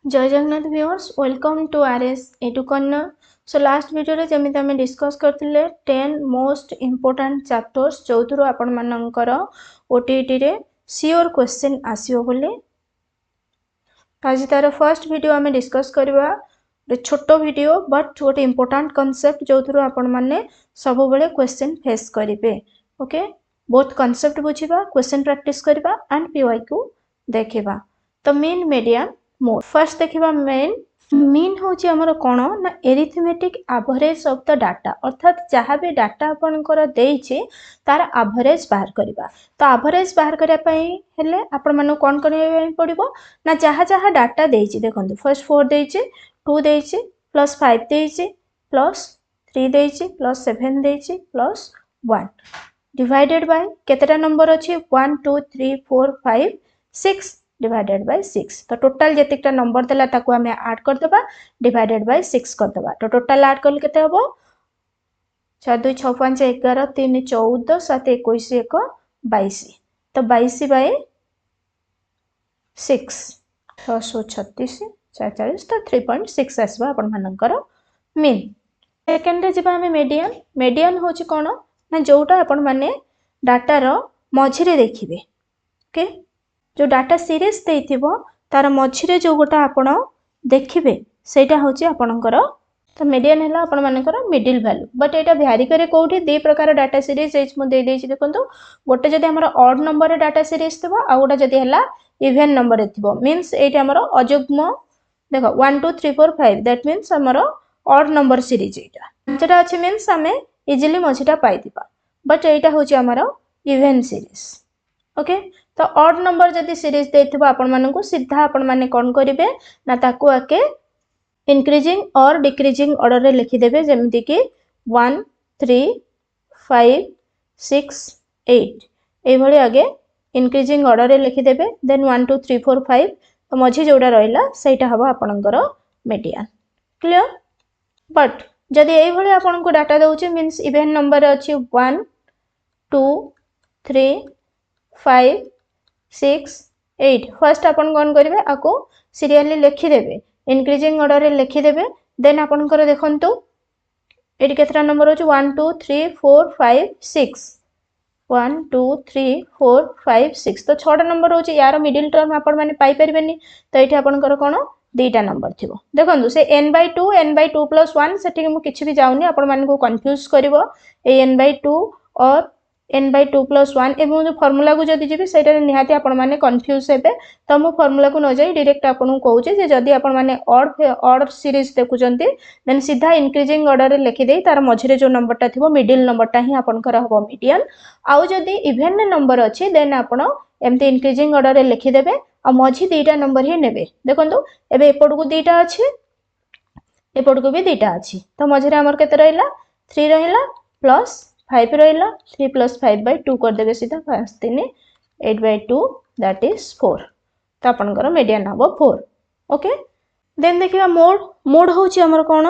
जय Jagannath viewers welcome to RS edu corner. So last video रे जमिति आमे डिस्कस करथिले 10 मोस्ट इंपोर्टेंट चैप्टर्स जोथुरो आपण मानकर ओटीटी रे श्योर क्वेश्चन आसीओ बोले। आज तार फर्स्ट वीडियो आमे डिस्कस करबा छोटो वीडियो बट गोटे इंपोर्टेंट कांसेप्ट जोथुरो आपण माने सब बेले क्वेश्चन फेस करिवे। ओके, बोथ कांसेप्ट बुझिबा, क्वेश्चन प्रैक्टिस करबा एंड पीवाई को देखिबा। तो मेन मीडियन मोड फर्स्ट देखिबा। मीन होची हमर कोन ना arithmetic average of the data, अर्थात जहाँ भी डाटा आपनकर देइछे तार एवरेज बाहर करबा। तो एवरेज बाहर करिया पई हेले आपण मानु कोन करिया पड़िबो ना जहाँ जहाँ डाटा देइछे देखंतु फर्स्ट 4 देइछे, 2 देइछे, प्लस 5 देइछे, प्लस 3 देइछे, प्लस 7 देइछे, प्लस 1 डिवाइडेड बाय केतेटा नंबर अछि 1 2 3 4 5 6 डिवाइडेड बाय 6। तो टोटल जेतिकटा नंबर देला ताको हमें ऐड कर देबा डिवाइडेड बाय 6 कर देबा। तो टोटल ऐड करले केते हबो 4 2 6 5 11 3 14 7 21 1 22। तो 22 बाय 6 636 46 तो 3.6 आसबा आपण मानकर मीन। सेकंड रे जिबा हमें मीडियन। मीडियन होची कोन ना जोटा आपण माने डाटा रो मझिरे देखिबे। ओके, जो डाटा सीरीज देइथिबो तार मझिरे जो गोटा आपण देखिबे सेटा होची आपणकर। तो मीडियन हैला आपण मानकर मिडिल वैल्यू, बट एटा भ्यारी करे कोठी दे प्रकार डाटा सीरीज एच मु दे देछि देखंतु। गोटे जदि हमर ऑड नंबर रे डाटा सीरीज थिबो आ गोटा जदि हैला इवन नंबर रे थिबो मींस एटा हमर अयुग्म देखो 1 2 3 4 5 दैट मींस हमर ऑड नंबर सीरीज एटा जेटा अछि मींस हमें इजीली मझिटा पाई दिबा, बट एटा होची हमर इवन सीरीज। ओके, तो ऑड नंबर जदि सीरीज देथिबो आपण मानकु सीधा आपण माने कोन करिवे ना ताकू आके इंक्रीजिंग और डिक्रीजिंग ऑर्डर रे लिखि देबे, जेमिति कि 1 3 5 6 8 ए भली आगे इंक्रीजिंग ऑर्डर रे लिखि देबे। देन 1 2 3 4 5 तो मझी जोडा रहिला सेटा हबो आपनकर मीडियन। क्लियर? बट जदि ए भली आपनको डाटा दउचे मींस इवन नंबर अछि 1 2 3 5 6 8 फर्स्ट अपन कौन करेंगे आपको सीरियली लिखि देबे, इंक्रीजिंग ऑर्डर रे लिखि देबे। देन अपन कर देखंतु एटी केतरा नंबर होची 1 2 3 4 5 6 1 2 3 4 5 6 तो 6टा नंबर होची। यार मिडिल टर्म आपण माने पाई परबेनी, तो एठी आपण कर कोन दुईटा नंबर थिबो देखंतु से n/2 प्लस 1 सेठी मु किछि भी जाउनी आपण माने को कंफ्यूज करबो ए n/2 और n/2 प्लस 1 एवं जो फॉर्मूला को जदि जीबे सेटा निहाती आपण माने कंफ्यूज हेबे। तो मु फॉर्मूला को न जाई डायरेक्ट आपण को कहूची जे जदि आपण माने ऑड सीरीज देखुचंती देन सीधा इंक्रीजिंग ऑर्डर रे लिखि देई तार मझिरे जो नंबरटा थिबो मिडिल नंबरटा ही आपण कर हबो मीडियन। आउ जदि इवन नंबर अछि देन आपण एमते इंक्रीजिंग ऑर्डर रे लिखि देबे आ मझी दुईटा नंबर ही नेबे। देखंतु एबे एपड को दुईटा अछि एपड को भी दुईटा अछि, तो मझिरे हमर केते रहिला 3 रहिला प्लस 5 रहिला 3 प्लस 5/2 कर देबे सीधा 5 3 8/2 दैट इज 4। तो आपनकर मीडियन हबो 4। ओके, देन देखिबा मोड। मोड होची हमर कोन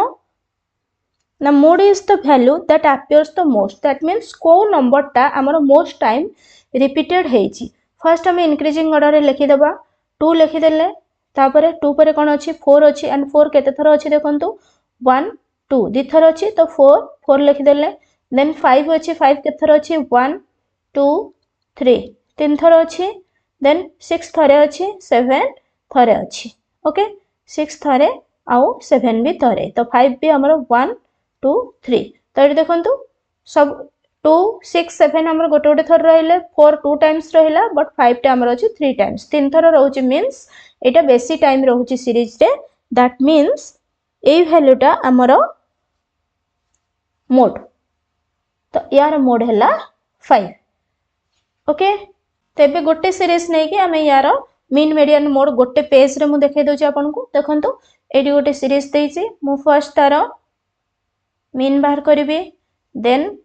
ना mode is the value that appears the most, that means को नंबरटा हमर मोस्ट टाइम रिपीटेड हेची। फर्स्ट हम इंक्रीजिंग ऑर्डर रे लिखि देबा 2 लिखि देले, तापरे 2 परे कोन अछि 4 अछि एंड 4 केते थर अछि देखंतु 1 2 दी थर अछि तो 4 4 लिखि देले। देन 5 अच्छे 5 के थर अच्छे 1 2 3 तीन थर अच्छे। देन 6 थरे अच्छे 7 थरे अच्छे। ओके, 6 थरे आउ 7 भी थरे, तो 5 भी हमर 1 2 3। तो ये देखंतु सब 2 6 7 हमर गोटे गोटे थर रहिले 4 2 टाइम्स रहिला, बट 5 टा हमर अछि 3 टाइम्स 3 थर रहउची मींस एटा बेसी टाइम रहउची सीरीज रे। दैट मींस ए वैल्यूटा हमर मोड, तो यार मोड हैला 5। ओके, तेबे गोटे सीरीज नै कि हमें यार मीन मीडियन मोड गोटे पेज रे मु देखाई दोची आपन को। देखंतु एडी गोटे सीरीज देइची, मु फर्स्ट तार मीन बाहर करिवे। देन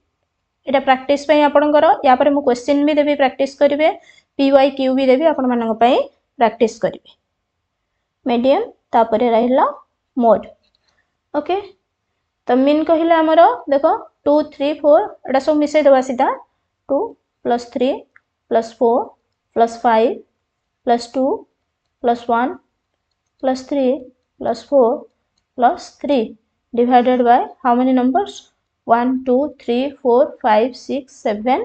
एटा प्रैक्टिस पई आपनकर या पर मु क्वेश्चन भी देबी प्रैक्टिस करिवे, पीवाई क्यू भी देबी आपन मानक पई प्रैक्टिस करिवे। मीडियन तापरे रहिला मोड। ओके, तो मीन कहिला हमरो देखो 2 3 4 एटा सब मिसै दबा सीधा 2 plus 3 plus 4 plus 5 plus 2 plus 1 plus 3 plus 4 plus 3 divided by how many numbers? 1 2 3 4 5 6 7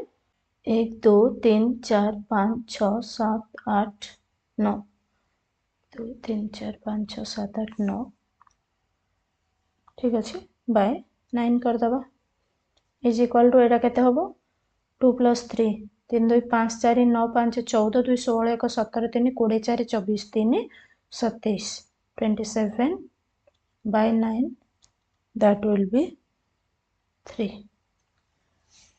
1 2 3 4 5 6 7 8 9 2 3 4 5 6 7 8 9 ठीक अच्छे बाय 9 करदे इज इक्वाल टू एटा केते हबो 2 plus 3 3 2 5 4 9 5 14 2 16 1 17 3 20 4 24 3 27 27 by 9 that will be 3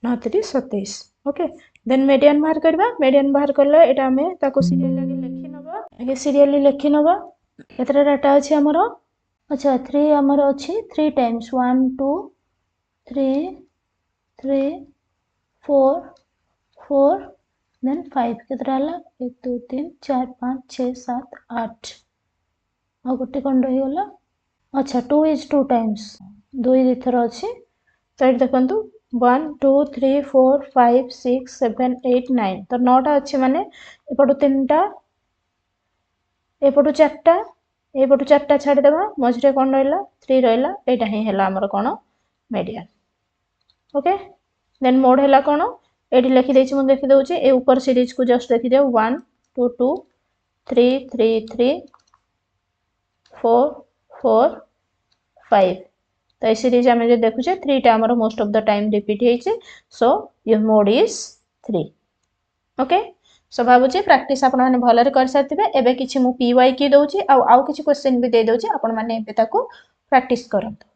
ना 3 27 ओके देन मीडियन बाहर करबा मीडियन बाहर करले एटा हमें ताको सीरियली लिखि नबा आगे सीरियली लिखि नबा केतरा डाटा अछि हमरो अच्छा 3 हमरो अछि 3 टाइम्स 1 2 3 3 4 4 then 5 केतरा हला 1 2 3 4 5 6 7 8 आ गोटे कोन रही होला अच्छा 2 is 2 times 2 दिथर अछि तो देखंतु 1 2 3 4 5 6 7 8 9 तो 9 टा अछि माने एपटु 3टा एपटु 4टा एपटु 4टा छाडी देबा मझरे कोन रहला 3 रहला एटा ही हला हमर कोन मीडियन ओके देन मोड हला कोन एठी लिखि देछि मु देखि दउछि ए ऊपर सीरीज को जस्ट देखि देउ 1 2 2 3 3 3 4 4 5 तो ये सीरीज आम जो देखुचे 3 टा हमर most of the time repeat होइছে so your mode is 3 okay so भाबुचे प्रैक्टिस आपण माने भलरे कर साथिबे एबे किछि मु पीवाई की दउछि आउ किछि क्वेश्चन भी दे दउछि आपण माने एबे ताको प्रैक्टिस करंतु।